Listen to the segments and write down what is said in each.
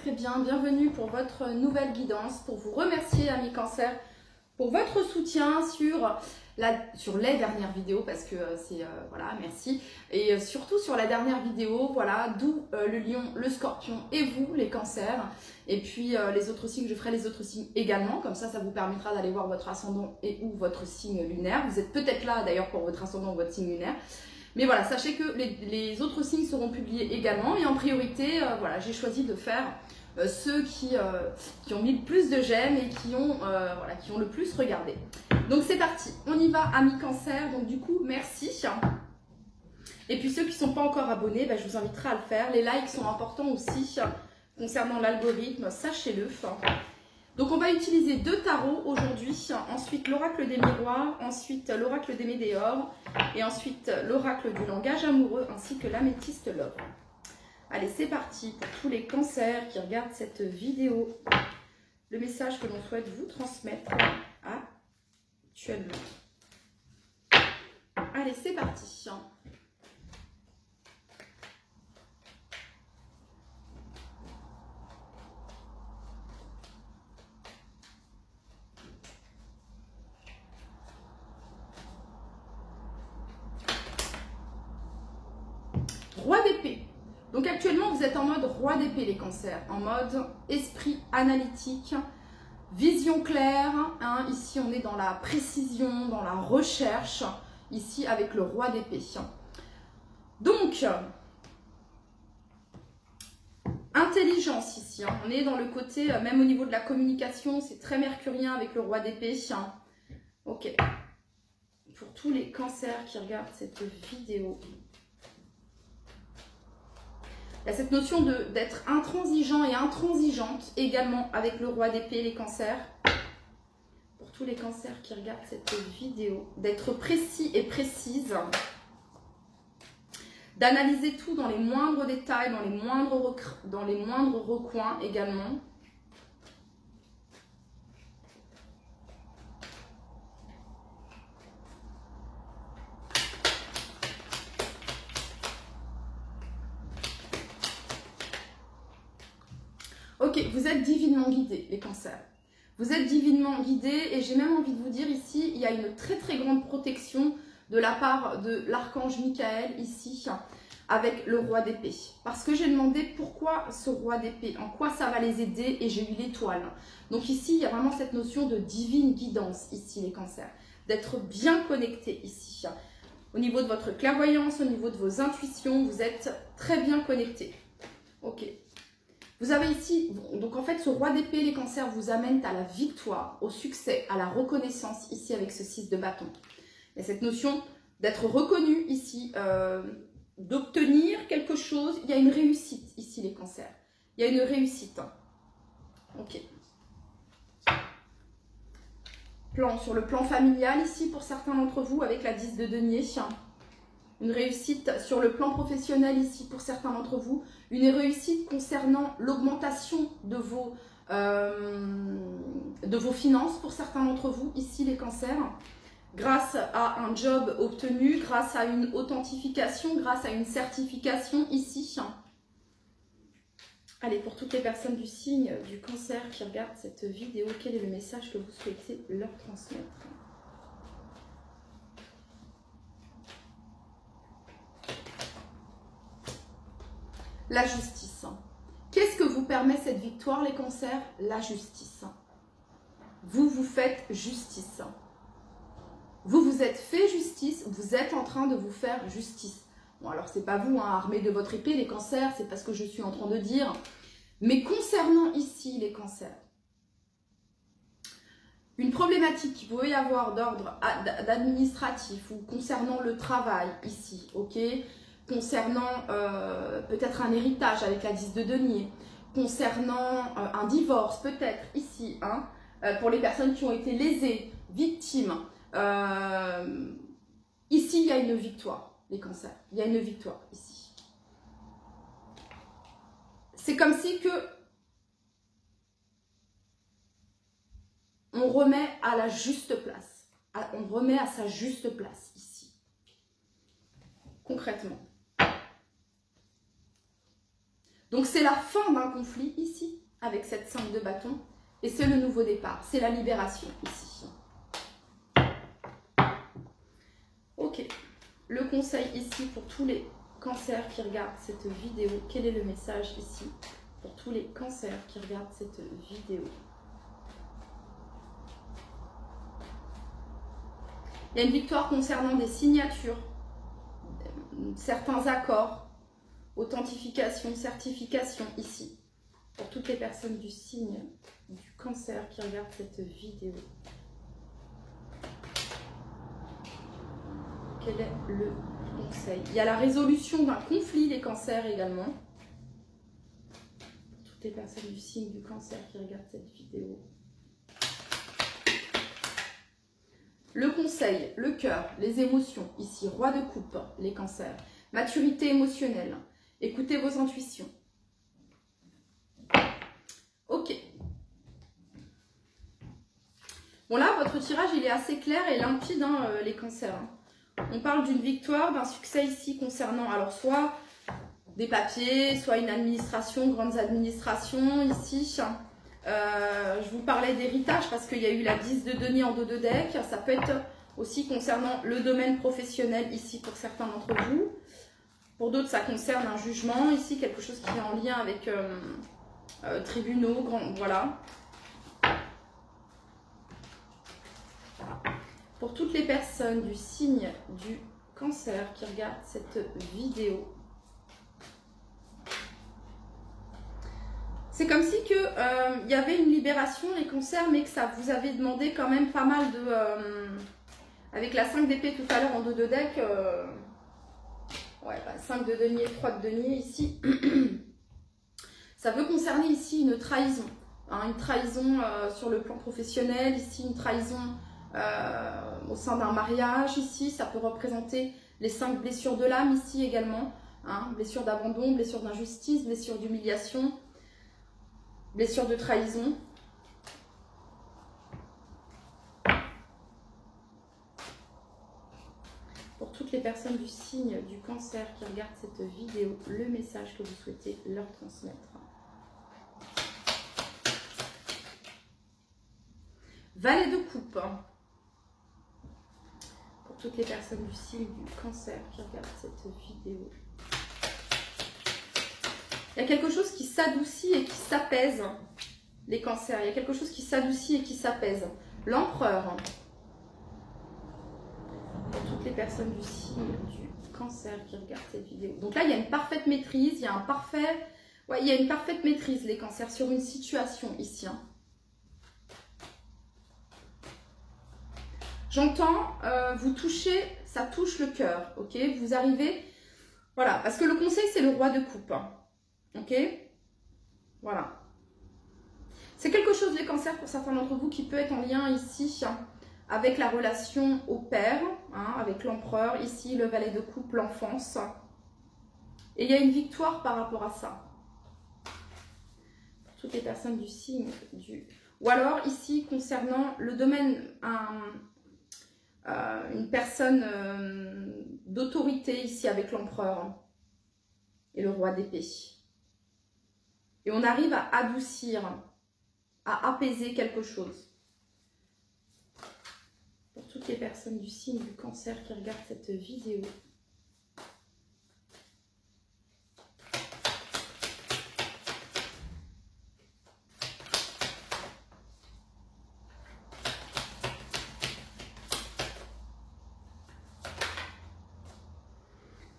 très bien, bienvenue pour votre nouvelle guidance, pour vous remercier amis cancer pour votre soutien sur les dernières vidéos parce que voilà, merci, et surtout sur la dernière vidéo, voilà, d'où le lion, le scorpion et vous les cancers, et puis les autres signes, je ferai les autres signes également, comme ça vous permettra d'aller voir votre ascendant et ou votre signe lunaire. Vous êtes peut-être là d'ailleurs pour votre ascendant ou votre signe lunaire. Mais voilà, sachez que les autres signes seront publiés également. Et en priorité, voilà, j'ai choisi de faire ceux qui ont mis le plus de j'aime et qui ont le plus regardé. Donc c'est parti, on y va amis cancer. Donc du coup, merci. Et puis ceux qui ne sont pas encore abonnés, je vous inviterai à le faire. Les likes sont importants aussi concernant l'algorithme, sachez-le. Donc on va utiliser 2 tarots aujourd'hui, ensuite l'oracle des miroirs, ensuite l'oracle des météores et ensuite l'oracle du langage amoureux ainsi que l'améthyste love. Allez, c'est parti pour tous les cancers qui regardent cette vidéo. Le message que l'on souhaite vous transmettre actuellement. Allez, c'est parti. Roi d'épée. Donc actuellement, vous êtes en mode roi d'épée les cancers, en mode esprit analytique, vision claire. Ici, on est dans la précision, dans la recherche, ici avec le roi d'épée. Donc, intelligence ici. On est dans le côté, même au niveau de la communication, c'est très mercurien avec le roi d'épée. Ok. Pour tous les cancers qui regardent cette vidéo. Il y a cette notion d'être intransigeant et intransigeante également avec le roi d'épée, les cancers. Pour tous les cancers qui regardent cette vidéo, d'être précis et précise, d'analyser tout dans les moindres détails, dans les moindres recoins également. Ok, vous êtes divinement guidés, les cancers. Vous êtes divinement guidés et j'ai même envie de vous dire ici, il y a une très très grande protection de la part de l'archange Michael ici, avec le roi d'épée. Parce que j'ai demandé pourquoi ce roi d'épée, en quoi ça va les aider et j'ai eu l'étoile. Donc ici, il y a vraiment cette notion de divine guidance ici, les cancers. D'être bien connectés ici. Au niveau de votre clairvoyance, au niveau de vos intuitions, vous êtes très bien connectés. Ok. Vous avez ici, donc en fait, ce roi d'épée, les cancers, vous amène à la victoire, au succès, à la reconnaissance, ici, avec ce 6 de bâton. Il y a cette notion d'être reconnu, ici, d'obtenir quelque chose. Il y a une réussite, ici, les cancers. Il y a une réussite. Ok. Sur le plan familial, ici, pour certains d'entre vous, avec la 10 de denier. Une réussite sur le plan professionnel ici pour certains d'entre vous. Une réussite concernant l'augmentation de vos finances pour certains d'entre vous ici les cancers. Grâce à un job obtenu, grâce à une authentification, grâce à une certification ici. Allez, pour toutes les personnes du signe du cancer qui regardent cette vidéo, quel est le message que vous souhaitez leur transmettre ? La justice. Qu'est-ce que vous permet cette victoire, les cancers? La justice. Vous vous faites justice. Vous vous êtes fait justice, vous êtes en train de vous faire justice. Bon, alors c'est pas vous, armés de votre épée, les cancers, c'est pas ce que je suis en train de dire. Mais concernant ici les cancers, une problématique qui pouvait y avoir d'ordre administratif ou concernant le travail ici, ok? Concernant peut-être un héritage avec la 10 de denier, concernant un divorce peut-être ici, pour les personnes qui ont été lésées, victimes. Ici, il y a une victoire, les cancers. Il y a une victoire ici. C'est comme si que on remet à la juste place. On remet à sa juste place ici. Concrètement. Donc c'est la fin d'un conflit ici, avec cette 5 de bâton, et c'est le nouveau départ, c'est la libération ici. Ok, le conseil ici pour tous les cancers qui regardent cette vidéo, quel est le message ici pour tous les cancers qui regardent cette vidéo? Il y a une victoire concernant des signatures, certains accords, authentification, certification ici, pour toutes les personnes du signe du cancer qui regardent cette vidéo. Quel est le conseil? Il y a la résolution d'un conflit, les cancers également. Pour toutes les personnes du signe du cancer qui regardent cette vidéo. Le conseil, le cœur, les émotions, ici, roi de coupe, les cancers. Maturité émotionnelle, écoutez vos intuitions. Ok. Bon là, votre tirage, il est assez clair et limpide, hein, les cancers. On parle d'une victoire, d'un succès ici concernant, alors soit des papiers, soit une administration, grandes administrations ici. Je vous parlais d'héritage parce qu'il y a eu la 10 de denier en dos de deck. Ça peut être aussi concernant le domaine professionnel ici pour certains d'entre vous. Pour d'autres, ça concerne un jugement ici, quelque chose qui est en lien avec tribunaux, voilà. Pour toutes les personnes du signe du cancer qui regardent cette vidéo, c'est comme si il y avait une libération, les cancers, mais que ça vous avait demandé quand même pas mal de... avec la 5 d'épée tout à l'heure en dos de deck, ouais, 5 de denier, 3 de denier ici. Ça peut concerner ici une trahison. Hein, une trahison sur le plan professionnel, ici une trahison au sein d'un mariage, ici. Ça peut représenter les 5 blessures de l'âme ici également. Hein, blessure d'abandon, blessure d'injustice, blessure d'humiliation. Blessure de trahison. Pour toutes les personnes du signe du cancer qui regardent cette vidéo, le message que vous souhaitez leur transmettre. Valet de coupe. Pour toutes les personnes du signe du cancer qui regardent cette vidéo. Il y a quelque chose qui s'adoucit et qui s'apaise, les cancers. Il y a quelque chose qui s'adoucit et qui s'apaise. L'empereur. Pour toutes les personnes du signe du cancer qui regardent cette vidéo. Donc là, il y a une parfaite maîtrise, il y a un parfait... Ouais, il y a une parfaite maîtrise, les cancers, sur une situation ici. Hein. J'entends, vous touchez, ça touche le cœur, ok? Vous arrivez... Voilà, parce que le conseil, c'est le roi de coupe. Ok, voilà. C'est quelque chose, les cancers, pour certains d'entre vous, qui peut être en lien ici avec la relation au père, hein, avec l'empereur, ici le valet de coupe, l'enfance. Et il y a une victoire par rapport à ça. Pour toutes les personnes du signe du... Ou alors ici, concernant le domaine, une personne d'autorité ici avec l'empereur et le roi d'épée. Et on arrive à adoucir, à apaiser quelque chose. Pour toutes les personnes du signe du cancer qui regardent cette vidéo.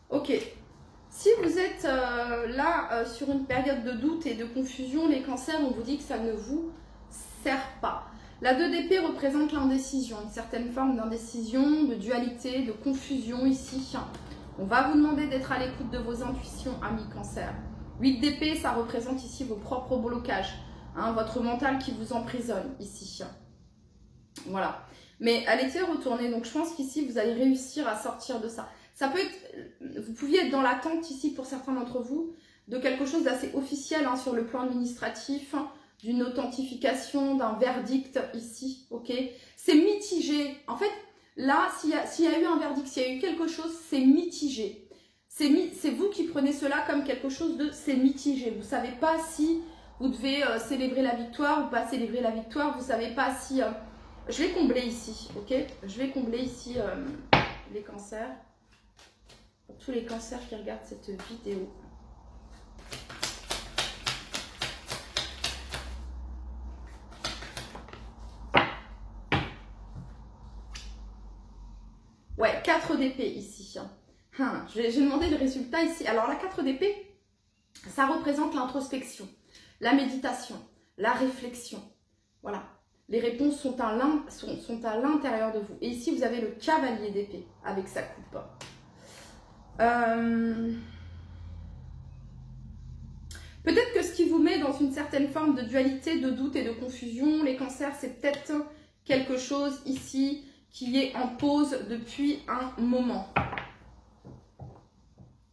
Ok. Si vous êtes là sur une période de doute et de confusion, les cancers, on vous dit que ça ne vous sert pas. La 2 d'épée représente l'indécision, une certaine forme d'indécision, de dualité, de confusion ici. On va vous demander d'être à l'écoute de vos intuitions, amis cancer. 8 d'épée, ça représente ici vos propres blocages, hein, votre mental qui vous emprisonne ici. Voilà. Mais elle était retournée, donc je pense qu'ici, vous allez réussir à sortir de ça. Ça peut être, vous pouviez être dans l'attente ici pour certains d'entre vous de quelque chose d'assez officiel hein, sur le plan administratif, hein, d'une authentification, d'un verdict ici, ok? C'est mitigé. En fait, là, s'il y a eu un verdict, s'il y a eu quelque chose, c'est mitigé. c'est vous qui prenez cela comme quelque chose de... C'est mitigé. Vous ne savez pas si vous devez célébrer la victoire ou pas célébrer la victoire. Vous ne savez pas si... je vais combler ici, ok? Je vais combler ici les cancers. Pour tous les cancers qui regardent cette vidéo. Ouais, 4 d'épée ici. J'ai demandé le résultat ici. Alors la 4 d'épée, ça représente l'introspection, la méditation, la réflexion. Voilà. Les réponses sont à l'intérieur de vous. Et ici, vous avez le cavalier d'épée avec sa coupe. Peut-être que ce qui vous met dans une certaine forme de dualité, de doute et de confusion, les cancers, c'est peut-être quelque chose ici qui est en pause depuis un moment.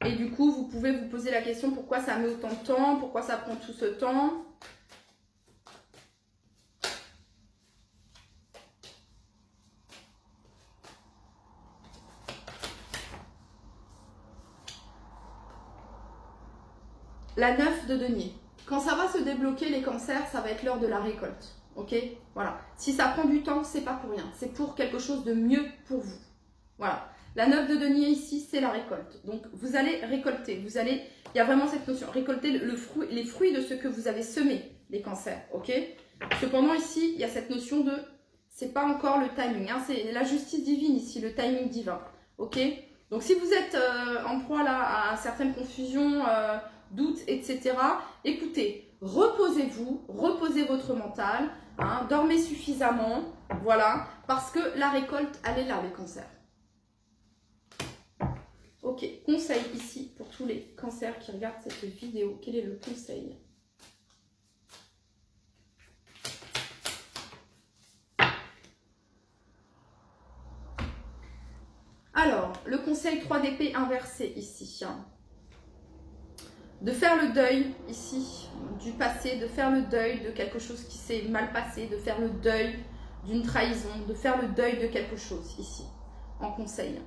Et du coup, vous pouvez vous poser la question pourquoi ça met autant de temps, pourquoi ça prend tout ce temps. La 9 de denier. Quand ça va se débloquer, les cancers, ça va être l'heure de la récolte. Ok? Voilà. Si ça prend du temps, c'est pas pour rien. C'est pour quelque chose de mieux pour vous. Voilà. La 9 de denier ici, c'est la récolte. Donc, vous allez récolter. Il y a vraiment cette notion. Récolter les fruits de ce que vous avez semé, les cancers. Ok? Cependant, ici, il y a cette notion de... C'est pas encore le timing. Hein, c'est la justice divine ici, le timing divin. Ok? Donc, si vous êtes en proie là à certaines confusions... doutes, etc. Écoutez, reposez-vous, reposez votre mental, hein, dormez suffisamment, voilà, parce que la récolte, elle est là, les cancers. Ok, conseil ici pour tous les cancers qui regardent cette vidéo. Quel est le conseil? Alors, le conseil 3 d'épée inversé ici. De faire le deuil ici du passé, de faire le deuil de quelque chose qui s'est mal passé, de faire le deuil d'une trahison, de faire le deuil de quelque chose ici, en conseil.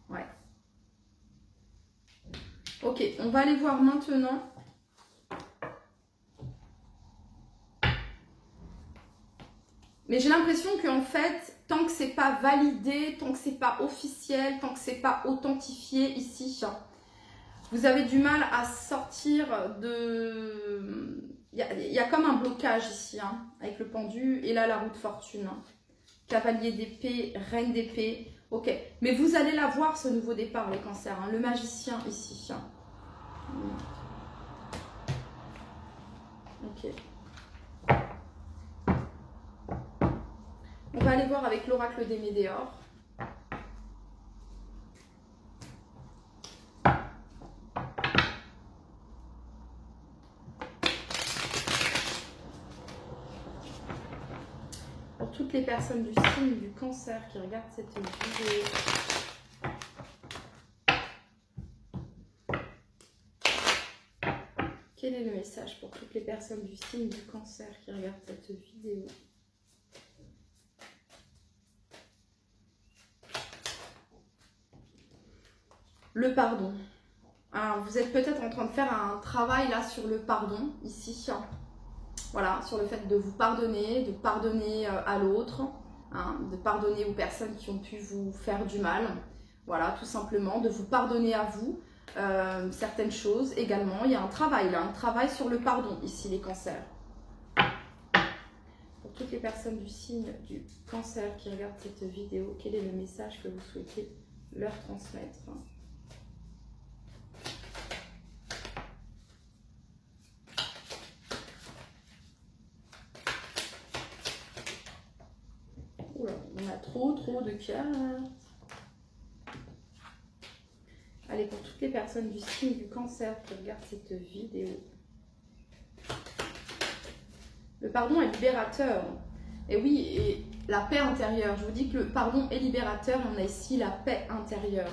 Ouais. Ok, on va aller voir maintenant. Mais j'ai l'impression qu'en fait, tant que c'est pas validé, tant que c'est pas officiel, tant que c'est pas authentifié ici, vous avez du mal à sortir de... Il y a comme un blocage ici, hein, avec le pendu. Et là, la roue de fortune. Cavalier d'épée, reine d'épée. Ok, mais vous allez la voir, ce nouveau départ, les cancers. Hein, le magicien ici. Ok. On va aller voir avec l'oracle des Médéors. Pour toutes les personnes du signe du cancer qui regardent cette vidéo. Quel est le message pour toutes les personnes du signe du cancer qui regardent cette vidéo? Le pardon. Alors, vous êtes peut-être en train de faire un travail là sur le pardon, ici. Voilà, sur le fait de vous pardonner, de pardonner à l'autre, hein, de pardonner aux personnes qui ont pu vous faire du mal. Voilà, tout simplement, de vous pardonner à vous certaines choses également. Il y a un travail là, un travail sur le pardon ici, les cancers. Pour toutes les personnes du signe du cancer qui regardent cette vidéo, quel est le message que vous souhaitez leur transmettre? Oula, on a trop de cartes. Allez, pour toutes les personnes du signe du cancer qui regardent cette vidéo. Le pardon est libérateur. Et oui, et la paix intérieure. Je vous dis que le pardon est libérateur. On a ici la paix intérieure.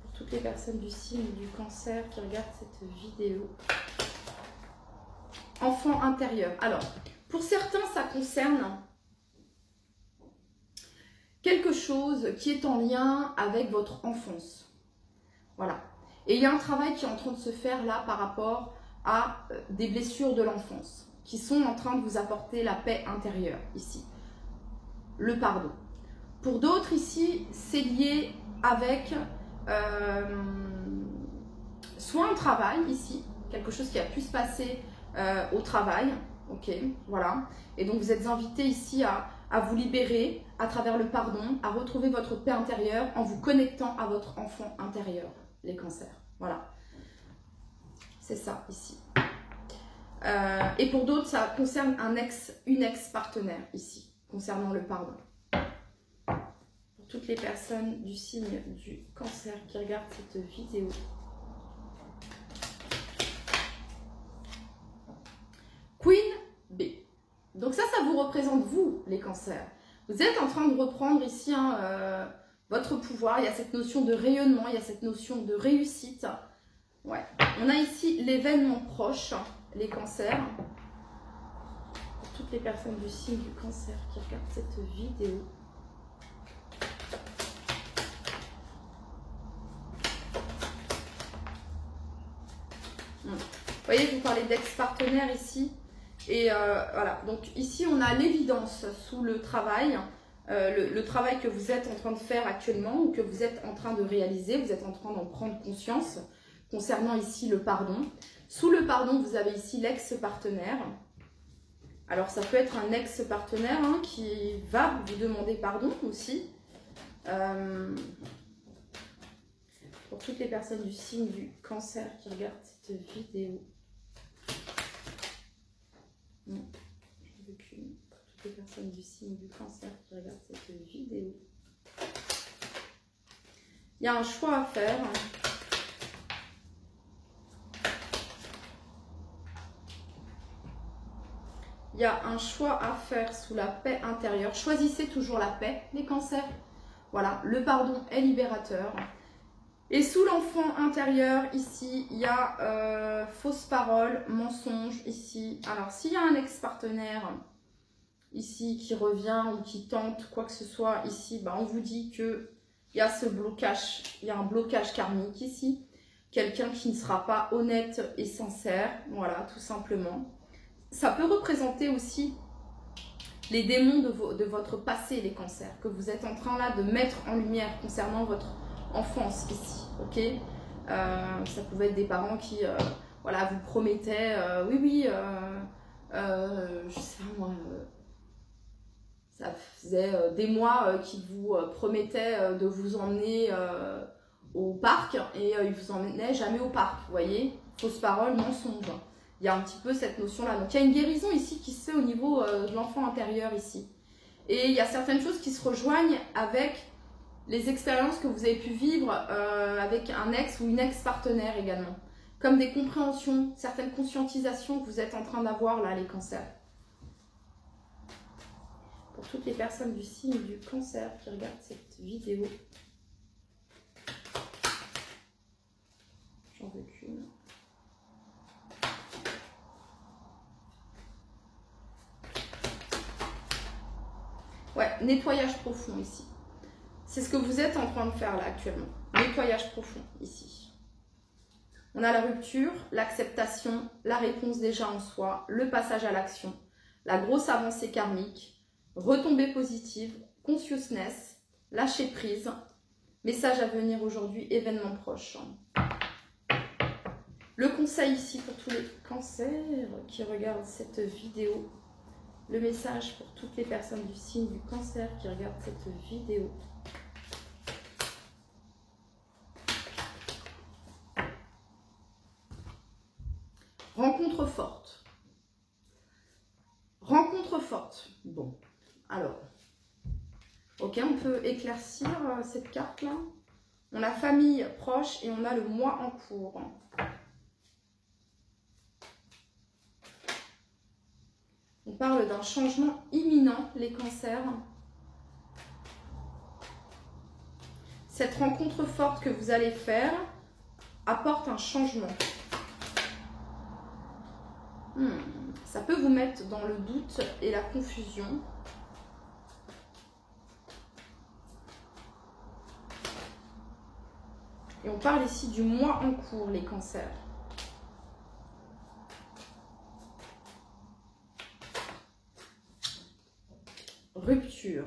Pour toutes les personnes du signe du cancer qui regardent cette vidéo. Enfant intérieur. Alors, pour certains, ça concerne quelque chose qui est en lien avec votre enfance. Voilà. Et il y a un travail qui est en train de se faire là par rapport à des blessures de l'enfance qui sont en train de vous apporter la paix intérieure ici. Le pardon. Pour d'autres ici, c'est lié avec soit un travail ici, quelque chose qui a pu se passer au travail, ok, voilà. Et donc vous êtes invité ici à vous libérer à travers le pardon, à retrouver votre paix intérieure en vous connectant à votre enfant intérieur, les cancers, voilà. C'est ça ici. Et pour d'autres, ça concerne une ex-partenaire ici, concernant le pardon. Pour toutes les personnes du signe du cancer qui regardent cette vidéo. Queen B. Donc ça vous représente vous, les cancers. Vous êtes en train de reprendre ici votre pouvoir. Il y a cette notion de rayonnement, il y a cette notion de réussite. Ouais. On a ici l'événement proche, les cancers. Pour toutes les personnes du signe du cancer qui regardent cette vidéo. Vous voyez, je vous parlais d'ex-partenaire ici. Et voilà, donc ici on a l'évidence sous le travail, le travail que vous êtes en train de faire actuellement ou que vous êtes en train de réaliser, vous êtes en train d'en prendre conscience concernant ici le pardon. Sous le pardon, vous avez ici l'ex-partenaire. Alors ça peut être un ex-partenaire qui va vous demander pardon aussi. Pour toutes les personnes du signe du cancer qui regardent cette vidéo. Non, je veux qu'une. Pour toutes les personnes du signe du cancer qui regardent cette vidéo. Il y a un choix à faire. Il y a un choix à faire sous la paix intérieure. Choisissez toujours la paix, les cancers. Voilà, le pardon est libérateur. Et sous l'enfant intérieur, ici, il y a fausse parole, mensonge, ici. Alors, s'il y a un ex-partenaire, ici, qui revient ou qui tente quoi que ce soit, ici, on vous dit qu'il y a ce blocage, il y a un blocage karmique ici. Quelqu'un qui ne sera pas honnête et sincère, voilà, tout simplement. Ça peut représenter aussi les démons de votre passé, les cancers, que vous êtes en train là de mettre en lumière concernant votre enfance ici, ok. Ça pouvait être des parents qui voilà, vous promettaient, oui, je sais pas moi, ça faisait des mois qu'ils vous promettaient de vous emmener au parc et ils vous emmenaient jamais au parc, vous voyez, fausse parole, mensonge. Il y a un petit peu cette notion-là. Donc, il y a une guérison ici qui se fait au niveau de l'enfant intérieur ici. Et il y a certaines choses qui se rejoignent avec les expériences que vous avez pu vivre avec un ex ou une ex-partenaire également. Comme des compréhensions, certaines conscientisations que vous êtes en train d'avoir là, les cancers. Pour toutes les personnes du signe du cancer qui regardent cette vidéo. J'en veux qu'une. Ouais, nettoyage profond ici. C'est ce que vous êtes en train de faire là actuellement. Nettoyage profond ici. On a la rupture, l'acceptation, la réponse déjà en soi, le passage à l'action, la grosse avancée karmique, retombée positive, consciousness, lâcher prise, message à venir aujourd'hui, événement proche. Le conseil ici pour tous les cancers qui regardent cette vidéo. Le message pour toutes les personnes du signe du cancer qui regardent cette vidéo. Rencontre forte. Rencontre forte. Bon, alors. Ok, on peut éclaircir cette carte-là. On a famille proche et on a le mois en cours. On parle d'un changement imminent, les cancers. Cette rencontre forte que vous allez faire apporte un changement. Ça peut vous mettre dans le doute et la confusion. Et on parle ici du mois en cours, les cancers. Rupture.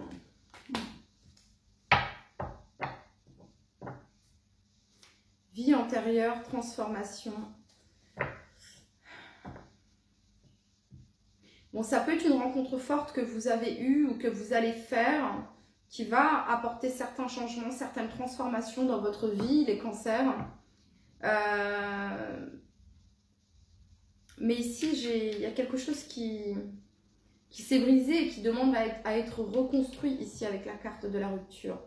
Vie antérieure, transformation. Bon, ça peut être une rencontre forte que vous avez eue ou que vous allez faire qui va apporter certains changements, certaines transformations dans votre vie, les cancers. Mais ici, il y a quelque chose qui s'est brisé et qui demande à être reconstruit ici avec la carte de la rupture.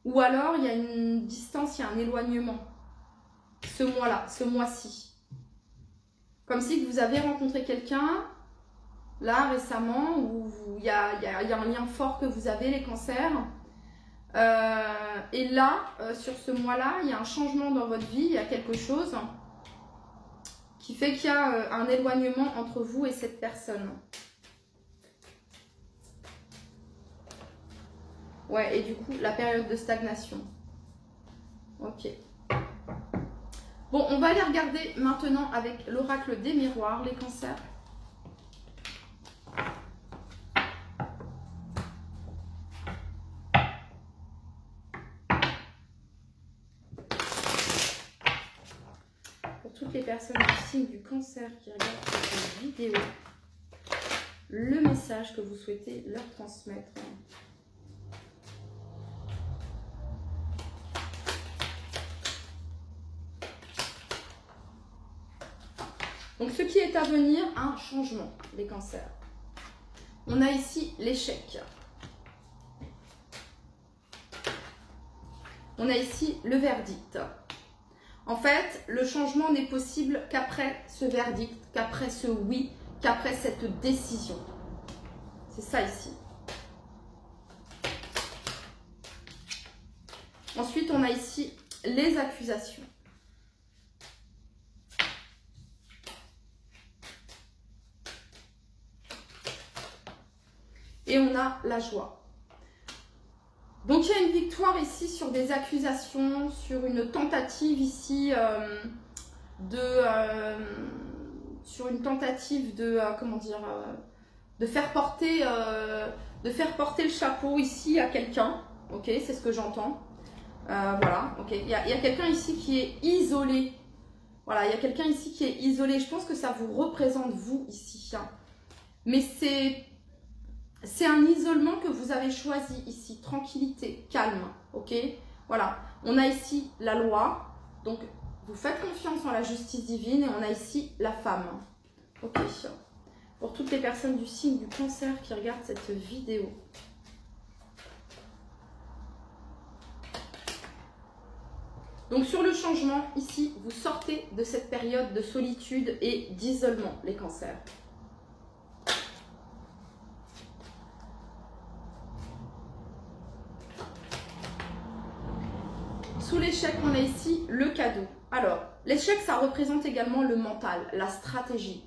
Ou alors, il y a une distance, il y a un éloignement. Ce mois-là, ce mois-ci. Comme si vous avez rencontré quelqu'un, là, récemment, où il y a un lien fort que vous avez, les cancers. Et là, sur ce mois-là, il y a un changement dans votre vie, il y a quelque chose qui fait qu'il y a un éloignement entre vous et cette personne. Ouais, et du coup, la période de stagnation. Ok. Bon, on va aller regarder maintenant avec l'oracle des miroirs, les cancers. Pour toutes les personnes du signe du cancer qui regardent cette vidéo, le message que vous souhaitez leur transmettre. Donc, ce qui est à venir, un changement, les cancers. On a ici l'échec. On a ici le verdict. En fait, le changement n'est possible qu'après ce verdict, qu'après ce oui, qu'après cette décision. C'est ça ici. Ensuite, on a ici les accusations. Et on a la joie. Donc, il y a une victoire ici sur des accusations, sur une tentative ici comment dire, de faire porter le chapeau ici à quelqu'un. Ok, c'est ce que j'entends. Voilà, ok. Il y a quelqu'un ici qui est isolé. Voilà, il y a quelqu'un ici qui est isolé. Je pense que ça vous représente, vous, ici. Hein. Mais c'est un isolement que vous avez choisi ici. Tranquillité, calme, ok. Voilà, on a ici la loi. Donc, vous faites confiance en la justice divine. Et on a ici la femme. Ok. Pour toutes les personnes du signe du cancer qui regardent cette vidéo. Donc sur le changement, ici, vous sortez de cette période de solitude et d'isolement, les cancers. Sous l'échec, on a ici le cadeau. Alors, l'échec, ça représente également le mental, la stratégie.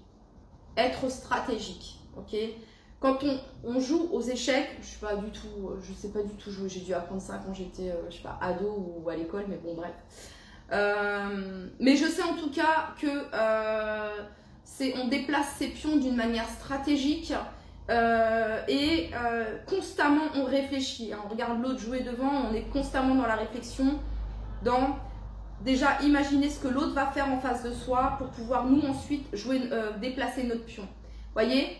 Être stratégique, ok. Quand on joue aux échecs, je sais pas du tout jouer. J'ai dû apprendre ça quand j'étais, je sais pas, ado ou à l'école, mais bon, bref. Mais je sais en tout cas que on déplace ses pions d'une manière stratégique et constamment on réfléchit. Hein. On regarde l'autre jouer devant, on est constamment dans la réflexion, dans déjà imaginer ce que l'autre va faire en face de soi pour pouvoir nous ensuite jouer, déplacer notre pion. Voyez ?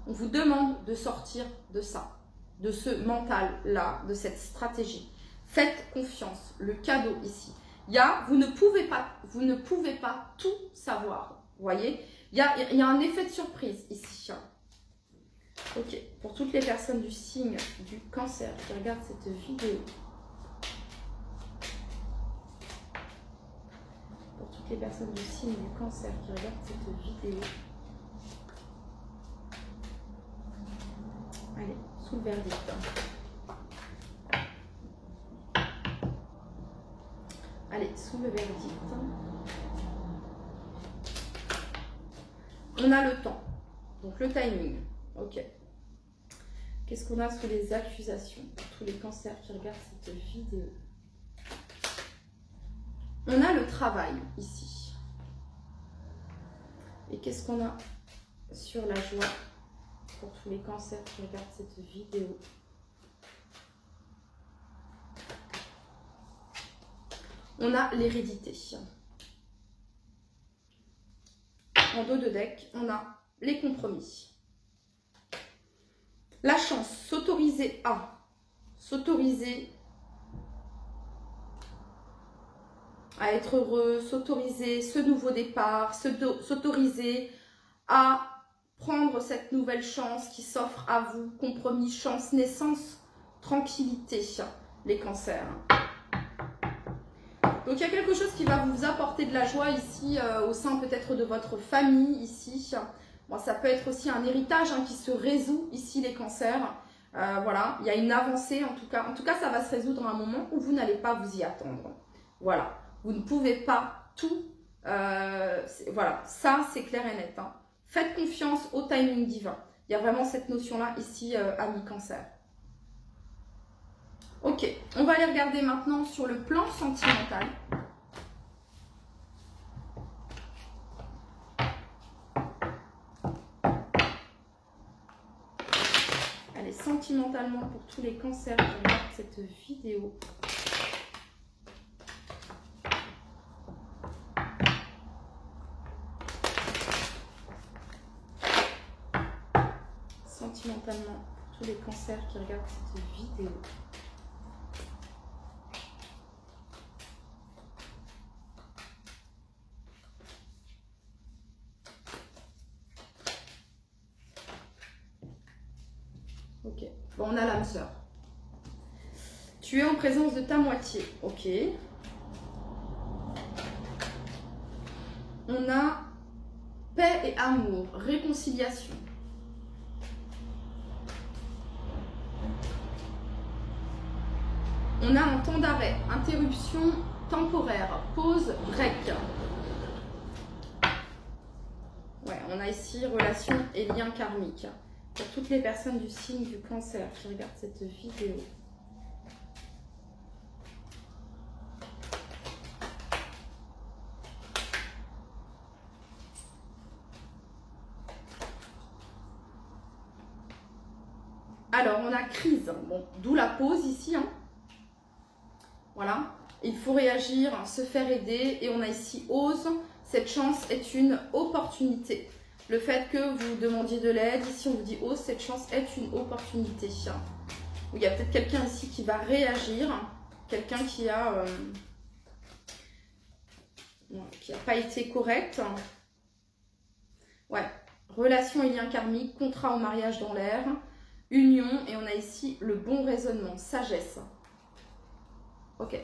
On vous demande de sortir de ça, de ce mental-là, de cette stratégie. Faites confiance, le cadeau ici. Vous ne pouvez pas tout savoir, vous voyez. Il y a un effet de surprise ici. Ok, pour toutes les personnes du signe du cancer qui regardent cette vidéo. Pour toutes les personnes du signe du cancer qui regardent cette vidéo. Allez, sous le verdict. Allez, sous le verdict. On a le temps. Donc le timing. Ok. Qu'est-ce qu'on a sous les accusations pour tous les cancers qui regardent cette vidéo? On a le travail ici. Et qu'est-ce qu'on a sur la joie pour tous les cancers qui regardent cette vidéo? On a l'hérédité. En dos de deck, on a les compromis. La chance, s'autoriser à être heureux, s'autoriser ce nouveau départ, s'autoriser à prendre cette nouvelle chance qui s'offre à vous. Compromis, chance, naissance, tranquillité, les cancers. Donc il y a quelque chose qui va vous apporter de la joie ici, au sein peut-être de votre famille ici. Bon, ça peut être aussi un héritage qui se résout ici, les cancers. Voilà, il y a une avancée en tout cas. En tout cas, ça va se résoudre à un moment où vous n'allez pas vous y attendre. Voilà, vous ne pouvez pas tout. Voilà, ça c'est clair et net. Faites confiance au timing divin. Il y a vraiment cette notion-là ici, amis cancer. Ok, on va aller regarder maintenant sur le plan sentimental. Allez, sentimentalement pour tous les cancers qui regardent cette vidéo. Sentimentalement pour tous les cancers qui regardent cette vidéo. Ok, bon, on a l'âme sœur. Tu es en présence de ta moitié. Ok. On a paix et amour, réconciliation. On a un temps d'arrêt, interruption temporaire, pause, break. Ouais, on a ici relation et lien karmique. Pour toutes les personnes du signe du cancer qui regardent cette vidéo. Alors, on a crise. Bon, d'où la pause ici. Voilà. Il faut réagir, se faire aider. Et on a ici ose. Cette chance est une opportunité. Le fait que vous demandiez de l'aide, ici on vous dit ose, cette chance est une opportunité. Il y a peut-être quelqu'un ici qui va réagir. Quelqu'un qui a pas été correct. Ouais. Relation et lien karmique, contrat au mariage dans l'air. Union, et on a ici le bon raisonnement, sagesse. Ok.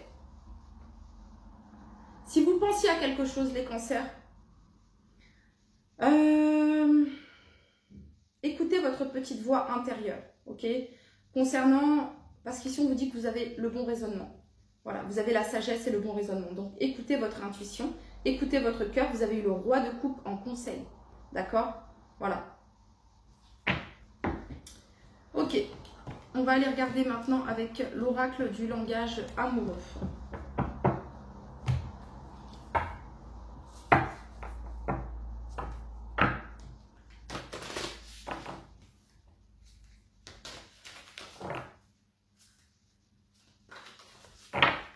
Si vous pensiez à quelque chose, les cancers, écoutez votre petite voix intérieure, ok? Concernant, parce qu'ici on vous dit que vous avez le bon raisonnement. Voilà, vous avez la sagesse et le bon raisonnement. Donc écoutez votre intuition, écoutez votre cœur. Vous avez eu le roi de coupe en conseil, d'accord? Voilà. Ok, on va aller regarder maintenant avec l'oracle du langage amoureux.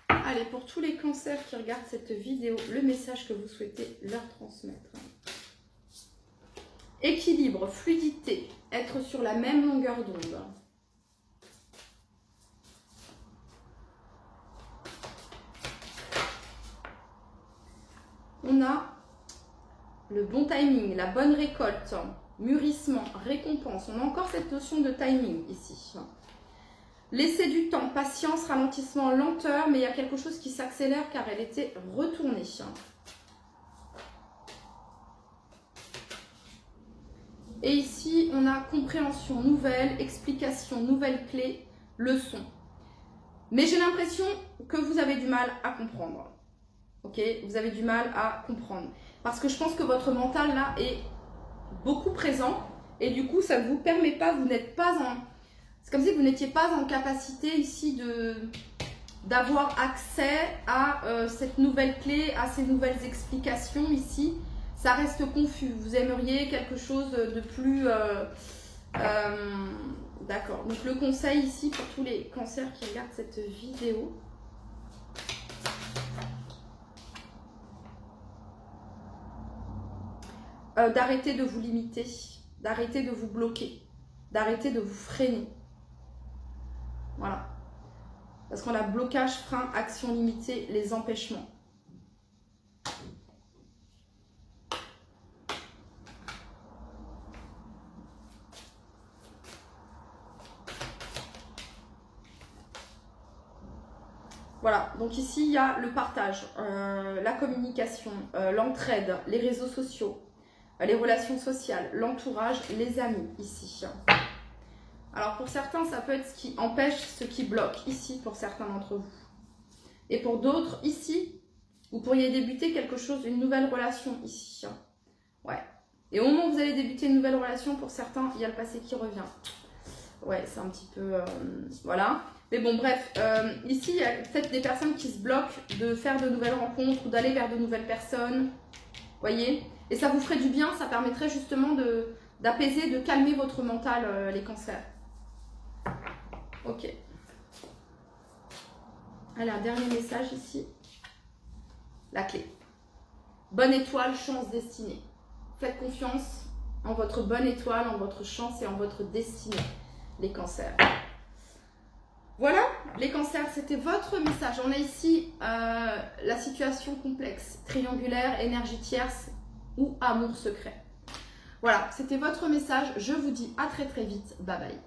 Allez, pour tous les cancers qui regardent cette vidéo, le message que vous souhaitez leur transmettre. Équilibre, fluidité, être sur la même longueur d'onde. On a le bon timing, la bonne récolte, mûrissement, récompense. On a encore cette notion de timing ici. Laissez du temps, patience, ralentissement, lenteur, mais il y a quelque chose qui s'accélère car elle était retournée. Et ici, on a compréhension nouvelle, explication, nouvelle clé, leçon. Mais j'ai l'impression que vous avez du mal à comprendre. Ok, vous avez du mal à comprendre. Parce que je pense que votre mental là est beaucoup présent. Et du coup, ça ne vous permet pas, vous n'êtes pas en... C'est comme si vous n'étiez pas en capacité ici d'avoir accès à cette nouvelle clé, à ces nouvelles explications ici. Ça reste confus. Vous aimeriez quelque chose de plus... d'accord. Donc le conseil ici pour tous les cancers qui regardent cette vidéo. D'arrêter de vous limiter, d'arrêter de vous bloquer, d'arrêter de vous freiner. Voilà. Parce qu'on a blocage, frein, action limitée, les empêchements. Voilà, donc ici il y a le partage, la communication, l'entraide, les réseaux sociaux, les relations sociales, l'entourage, les amis ici. Alors pour certains, ça peut être ce qui empêche, ce qui bloque ici pour certains d'entre vous. Et pour d'autres, ici, vous pourriez débuter quelque chose, une nouvelle relation ici. Ouais. Et au moment où vous allez débuter une nouvelle relation, pour certains, il y a le passé qui revient. Ouais, c'est un petit peu... voilà. Mais bon, bref, ici, il y a peut-être des personnes qui se bloquent de faire de nouvelles rencontres ou d'aller vers de nouvelles personnes. Voyez? Et ça vous ferait du bien, ça permettrait justement d'apaiser, de calmer votre mental, les cancers. Ok. Allez, un dernier message ici. La clé. Bonne étoile, chance, destinée. Faites confiance en votre bonne étoile, en votre chance et en votre destinée, les cancers. Voilà, les cancers, c'était votre message. On a ici la situation complexe, triangulaire, énergie tierce ou amour secret. Voilà, c'était votre message. Je vous dis à très très vite. Bye bye.